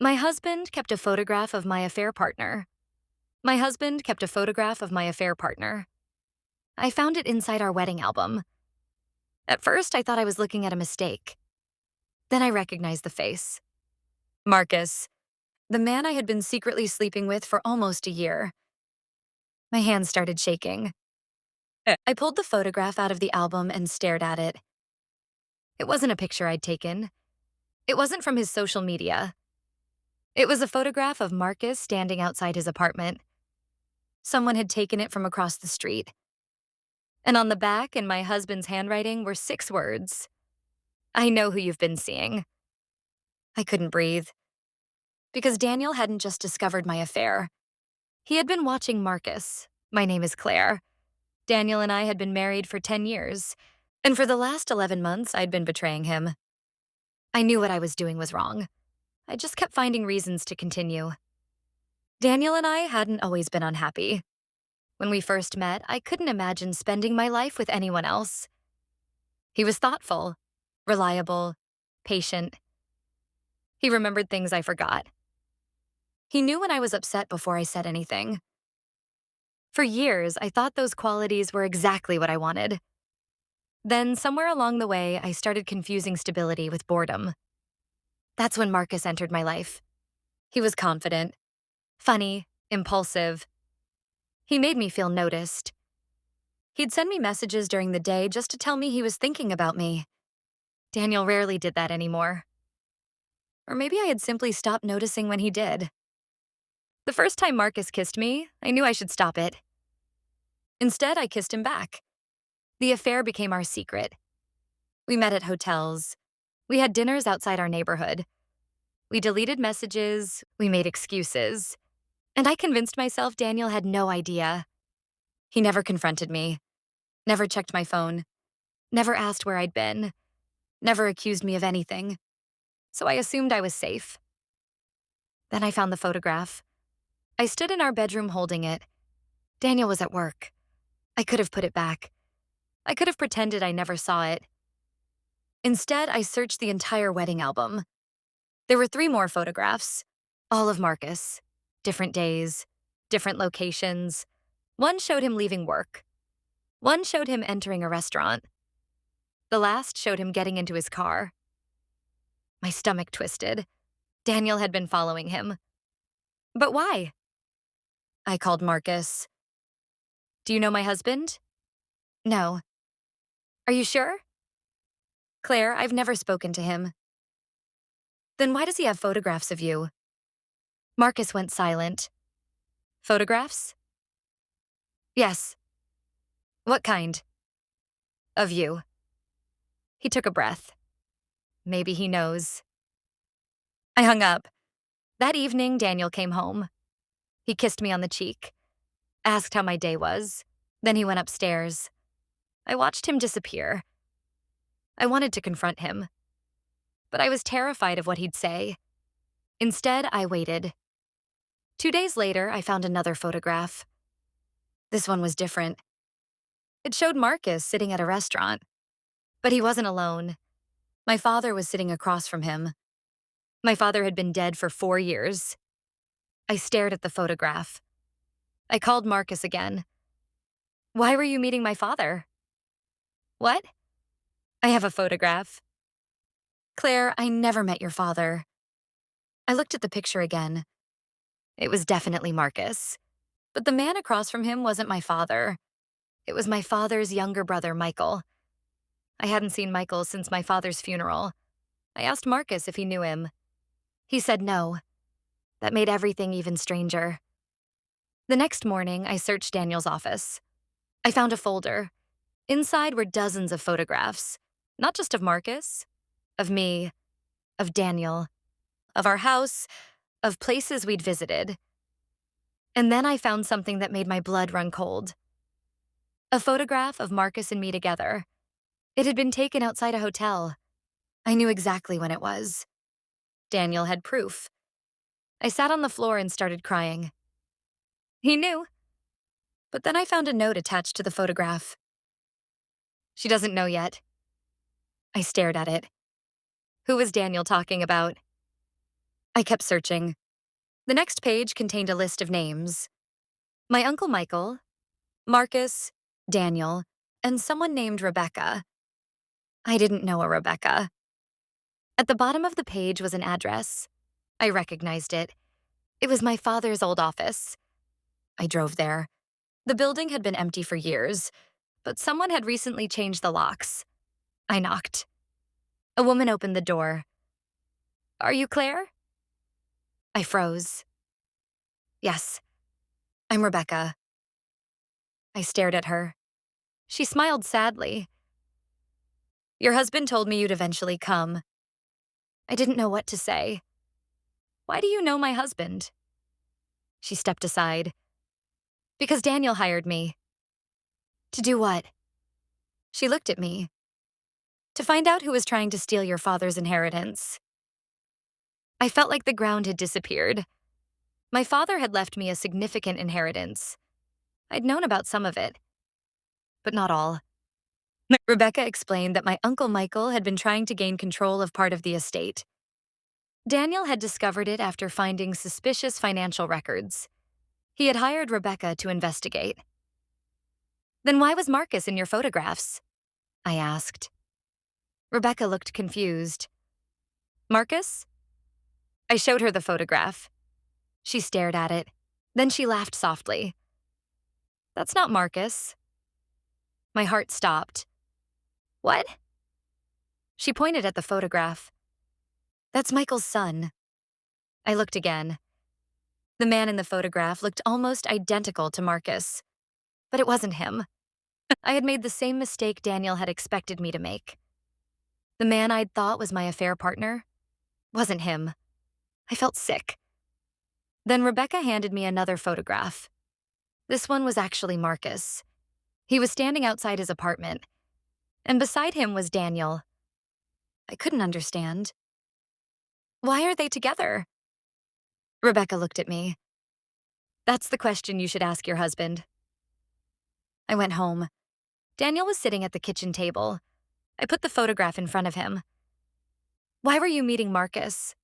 My husband kept a photograph of my affair partner. My husband kept a photograph of my affair partner. I found it inside our wedding album. At first, I thought I was looking at a mistake. Then I recognized the face. Marcus, the man I had been secretly sleeping with for almost a year. My hands started shaking. I pulled the photograph out of the album and stared at it. It wasn't a picture I'd taken. It wasn't from his social media. It was a photograph of Marcus standing outside his apartment. Someone had taken it from across the street. And on the back, in my husband's handwriting, were 6 words. I know who you've been seeing. I couldn't breathe. Because Daniel hadn't just discovered my affair. He had been watching Marcus. My name is Claire. Daniel and I had been married for 10 years. And for the last 11 months, I'd been betraying him. I knew what I was doing was wrong. I just kept finding reasons to continue. Daniel and I hadn't always been unhappy. When we first met, I couldn't imagine spending my life with anyone else. He was thoughtful, reliable, patient. He remembered things I forgot. He knew when I was upset before I said anything. For years, I thought those qualities were exactly what I wanted. Then, somewhere along the way, I started confusing stability with boredom. That's when Marcus entered my life. He was confident, funny, impulsive. He made me feel noticed. He'd send me messages during the day just to tell me he was thinking about me. Daniel rarely did that anymore. Or maybe I had simply stopped noticing when he did. The first time Marcus kissed me, I knew I should stop it. Instead, I kissed him back. The affair became our secret. We met at hotels. We had dinners outside our neighborhood. We deleted messages. We made excuses. And I convinced myself Daniel had no idea. He never confronted me, never checked my phone, never asked where I'd been, never accused me of anything. So I assumed I was safe. Then I found the photograph. I stood in our bedroom holding it. Daniel was at work. I could have put it back. I could have pretended I never saw it. Instead, I searched the entire wedding album. There were 3 more photographs, all of Marcus. Different days, different locations. One showed him leaving work. One showed him entering a restaurant. The last showed him getting into his car. My stomach twisted. Daniel had been following him. But why? I called Marcus. Do you know my husband? No. Are you sure? Claire, I've never spoken to him. Then why does he have photographs of you? Marcus went silent. Photographs? Yes. What kind? Of you. He took a breath. Maybe he knows. I hung up. That evening, Daniel came home. He kissed me on the cheek, asked how my day was. Then he went upstairs. I watched him disappear. I wanted to confront him, but I was terrified of what he'd say. Instead, I waited. 2 days later, I found another photograph. This one was different. It showed Marcus sitting at a restaurant, but he wasn't alone. My father was sitting across from him. My father had been dead for 4 years. I stared at the photograph. I called Marcus again. Why were you meeting my father? What? I have a photograph. Claire, I never met your father. I looked at the picture again. It was definitely Marcus. But the man across from him wasn't my father. It was my father's younger brother, Michael. I hadn't seen Michael since my father's funeral. I asked Marcus if he knew him. He said no. That made everything even stranger. The next morning, I searched Daniel's office. I found a folder. Inside were dozens of photographs, not just of Marcus, of me, of Daniel, of our house, of places we'd visited. And then I found something that made my blood run cold. A photograph of Marcus and me together. It had been taken outside a hotel. I knew exactly when it was. Daniel had proof. I sat on the floor and started crying. He knew. But then I found a note attached to the photograph. She doesn't know yet. I stared at it. Who was Daniel talking about? I kept searching. The next page contained a list of names: my Uncle Michael, Marcus, Daniel, and someone named Rebecca. I didn't know a Rebecca. At the bottom of the page was an address. I recognized it. It was my father's old office. I drove there. The building had been empty for years, but someone had recently changed the locks. I knocked. A woman opened the door. "Are you Claire?" I froze. "Yes, I'm Rebecca." I stared at her. She smiled sadly. "Your husband told me you'd eventually come." I didn't know what to say. "Why do you know my husband?" She stepped aside. "Because Daniel hired me." "To do what?" She looked at me. "To find out who was trying to steal your father's inheritance." I felt like the ground had disappeared. My father had left me a significant inheritance. I'd known about some of it, but not all. Rebecca explained that my Uncle Michael had been trying to gain control of part of the estate. Daniel had discovered it after finding suspicious financial records. He had hired Rebecca to investigate. "Then why was Marcus in your photographs?" I asked. Rebecca looked confused. "Marcus?" I showed her the photograph. She stared at it. Then she laughed softly. "That's not Marcus." My heart stopped. "What?" She pointed at the photograph. "That's Michael's son." I looked again. The man in the photograph looked almost identical to Marcus, but it wasn't him. I had made the same mistake Daniel had expected me to make. The man I'd thought was my affair partner wasn't him. I felt sick. Then Rebecca handed me another photograph. This one was actually Marcus. He was standing outside his apartment, and beside him was Daniel. I couldn't understand. "Why are they together?" Rebecca looked at me. "That's the question you should ask your husband." I went home. Daniel was sitting at the kitchen table. I put the photograph in front of him. "Why were you meeting Marcus?"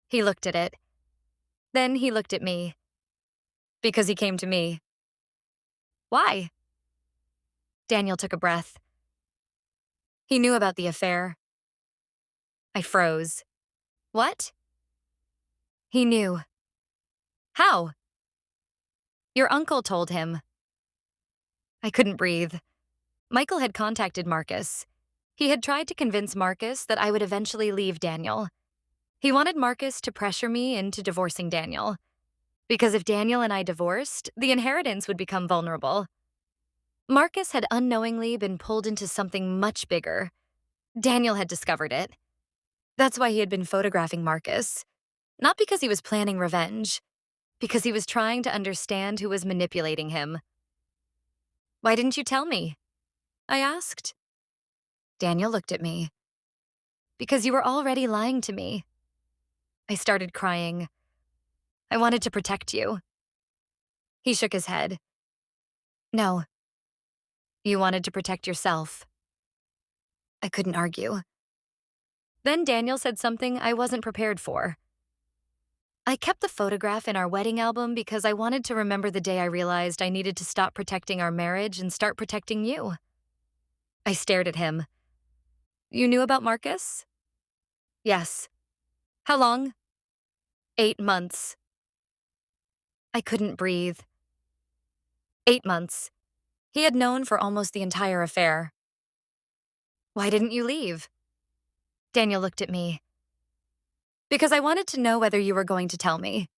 He looked at it. Then he looked at me. "Because he came to me." "Why?" Daniel took a breath. "He knew about the affair." I froze. "What?" "He knew." "How?" "Your uncle told him." I couldn't breathe. Michael had contacted Marcus. He had tried to convince Marcus that I would eventually leave Daniel. He wanted Marcus to pressure me into divorcing Daniel. Because if Daniel and I divorced, the inheritance would become vulnerable. Marcus had unknowingly been pulled into something much bigger. Daniel had discovered it. That's why he had been photographing Marcus. Not because he was planning revenge, because he was trying to understand who was manipulating him. "Why didn't you tell me?" I asked. Daniel looked at me. "Because you were already lying to me." I started crying. "I wanted to protect you." He shook his head. "No. You wanted to protect yourself." I couldn't argue. Then Daniel said something I wasn't prepared for. "I kept the photograph in our wedding album because I wanted to remember the day I realized I needed to stop protecting our marriage and start protecting you." I stared at him. "You knew about Marcus?" "Yes." "How long?" 8 months. I couldn't breathe. 8 months. He had known for almost the entire affair. "Why didn't you leave?" Daniel looked at me. "Because I wanted to know whether you were going to tell me."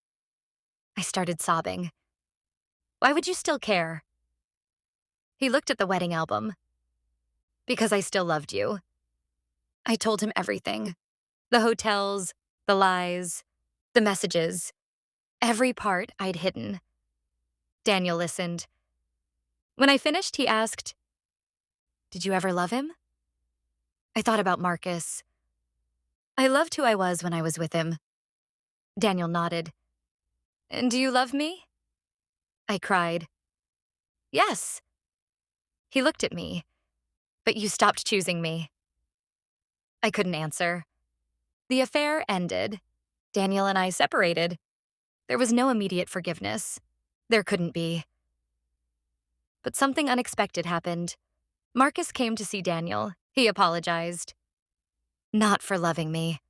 I started sobbing. "Why would you still care?" He looked at the wedding album. "Because I still loved you." I told him everything. The hotels, the lies, the messages. Every part I'd hidden. Daniel listened. When I finished, he asked, "Did you ever love him?" I thought about Marcus. "I loved who I was when I was with him." Daniel nodded. "And do you love me?" I cried. "Yes." He looked at me. "But you stopped choosing me." I couldn't answer. The affair ended. Daniel and I separated. There was no immediate forgiveness. There couldn't be. But something unexpected happened. Marcus came to see Daniel. He apologized. Not for loving me,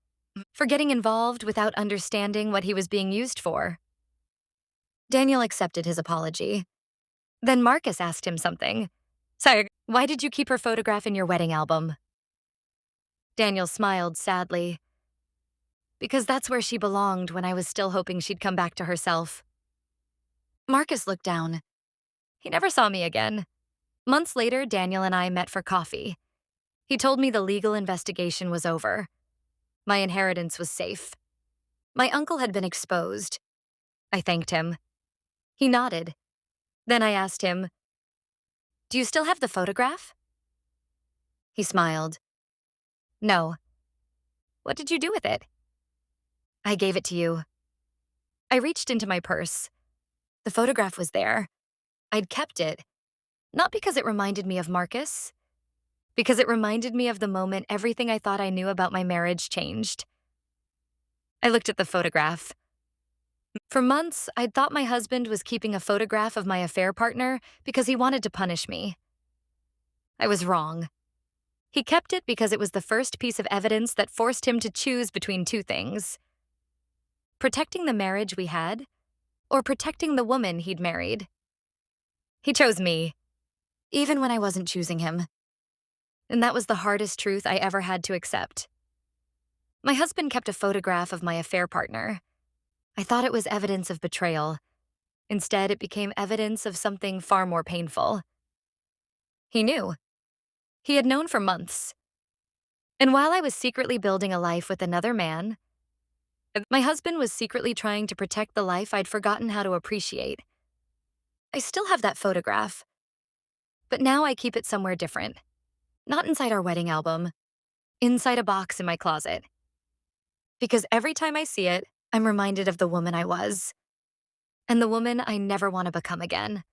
for getting involved without understanding what he was being used for. Daniel accepted his apology. Then Marcus asked him something. "Sir, why did you keep her photograph in your wedding album?" Daniel smiled sadly. "Because that's where she belonged when I was still hoping she'd come back to herself." Marcus looked down. He never saw me again. Months later, Daniel and I met for coffee. He told me the legal investigation was over. My inheritance was safe. My uncle had been exposed. I thanked him. He nodded. Then I asked him, "Do you still have the photograph?" He smiled. "No." "What did you do with it?" "I gave it to you." I reached into my purse. The photograph was there. I'd kept it, not because it reminded me of Marcus, because it reminded me of the moment everything I thought I knew about my marriage changed. I looked at the photograph. For months, I'd thought my husband was keeping a photograph of my affair partner because he wanted to punish me. I was wrong. He kept it because it was the first piece of evidence that forced him to choose between two things: protecting the marriage we had, or protecting the woman he'd married. He chose me, even when I wasn't choosing him. And that was the hardest truth I ever had to accept. My husband kept a photograph of my affair partner. I thought it was evidence of betrayal. Instead, it became evidence of something far more painful. He knew. He had known for months. And while I was secretly building a life with another man, my husband was secretly trying to protect the life I'd forgotten how to appreciate. I still have that photograph, but now I keep it somewhere different. Not inside our wedding album, inside a box in my closet. Because every time I see it, I'm reminded of the woman I was, and the woman I never want to become again.